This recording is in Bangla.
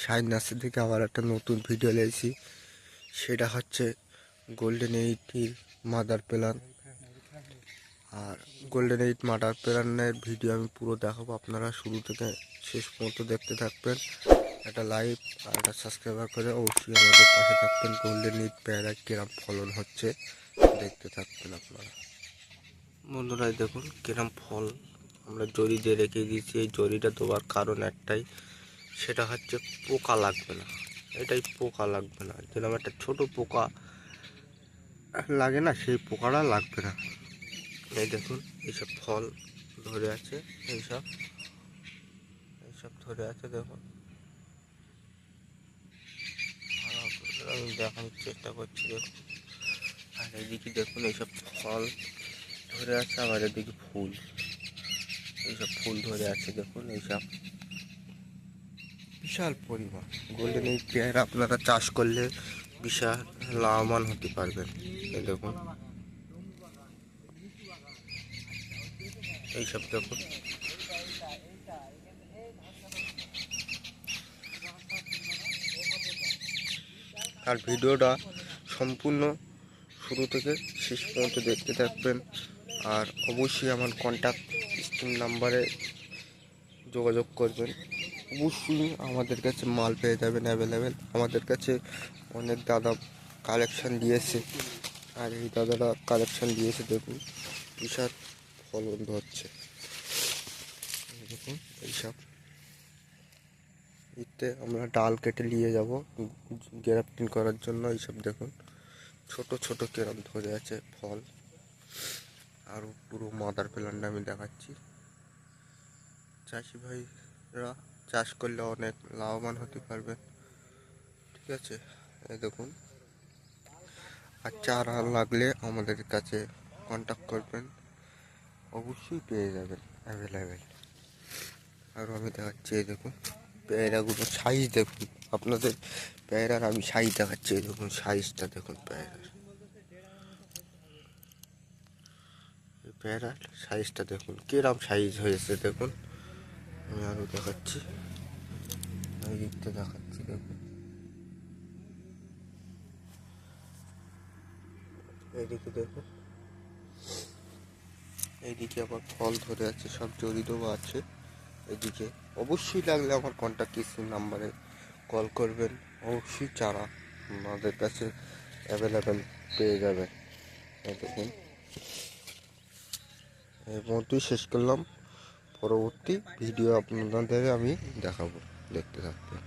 শাইন নার্সারি থেকে আবার একটা নতুন ভিডিও নিয়েছি। সেটা হচ্ছে গোল্ডেন এইটির মাদার প্ল্যান। আর গোল্ডেন এইট মাদার প্ল্যানের ভিডিও আমি পুরো দেখাবো, আপনারা শুরু থেকে শেষ পর্যন্ত দেখতে থাকবেন। একটা লাইক আর একটা সাবস্ক্রাইবার করে অবশ্যই আমাদের পাশে থাকবেন। গোল্ডেন এইট পেয়ারা কিরম ফলন হচ্ছে দেখতে থাকবেন আপনারা। বন্ধুরা দেখুন কিরম ফল আমরা জরি দিয়ে রেখে দিয়েছি। এই জরিটা দেওয়ার কারণ একটাই, সেটা হচ্ছে পোকা লাগবে না। এটাই পোকা লাগবে না, যেরকম একটা ছোট পোকা লাগে না, সেই পোকাটা লাগবে না। এই দেখুন এইসব ফল ধরে আছে, এইসব ধরে আছে দেখুন। আমি দেখানোর চেষ্টা করছি দেখুন। আর এদিকে দেখুন এইসব ফল ধরে আছে, আবার এদিকে ফুল, এইসব ফুল ধরে আছে দেখুন। এইসব বিশাল পরিমাণ গোল্ডেন এই পেয়ারা আপনারা চাষ করলে বিশাল লাভবান হতে পারবেন। এই দেখুন এইসব দেখুন। আর ভিডিওটা সম্পূর্ণ শুরু থেকে শেষ পর্যন্ত দেখতে থাকবেন। আর অবশ্যই আমার কন্ট্যাক্ট স্ক্রিন নাম্বারে যোগাযোগ করবেন। অবশ্যই আমাদের কাছে মাল পেয়ে যাবেন অ্যাভেলেবেল। আমাদের কাছে অনেক দাদা কালেকশান দিয়েছে, আর এই দাদারা কালেকশান দিয়েছে দেখুন। বিশাল ফলন হচ্ছে দেখুন। এইসব এতে আমরা ডাল কেটে নিয়ে যাব গ্রাফটিং করার জন্য। এইসব দেখুন ছোট ছোট কেরম ধরে আছে ফল। আর পুরো মাদার প্ল্যান্টটা আমি দেখাচ্ছি। চাষি ভাইরা চাষ করলে অনেক লাভবান হতে পারবে, ঠিক আছে। এই দেখুন, আর চারা লাগলে আমাদের কাছে কন্ট্যাক্ট করবেন, অবশ্যই পেয়ে যাবেন অ্যাভেলেবেল। আর আমি দেখাচ্ছি এই দেখুন পেয়ারাগুলো সাইজ দেখুন। আপনাদের পেয়ারার আমি সাইজ দেখাচ্ছি, এই দেখুন সাইজটা দেখুন পেয়ারার। পেয়ারার সাইজটা দেখুন কিরম সাইজ হয়েছে দেখুন। আমি আরও দেখাচ্ছি, আমি দিকটা দেখাচ্ছি দেখুন। এইদিকে দেখুন, এইদিকে আবার ফল ধরে আছে, সব জড়ি দেওয়া আছে। এদিকে অবশ্যই লাগলে আমার কন্ট্যাক্ট স্ক্রিন নাম্বারে কল করবেন। অবশ্যই চারা আমাদের কাছে অ্যাভেলেবেল পেয়ে যাবেন। দেখুন এই মতোই শেষ করলাম। পরবর্তী ভিডিও আপনাদের আমি দেখাবো, দেখতে থাকবেন।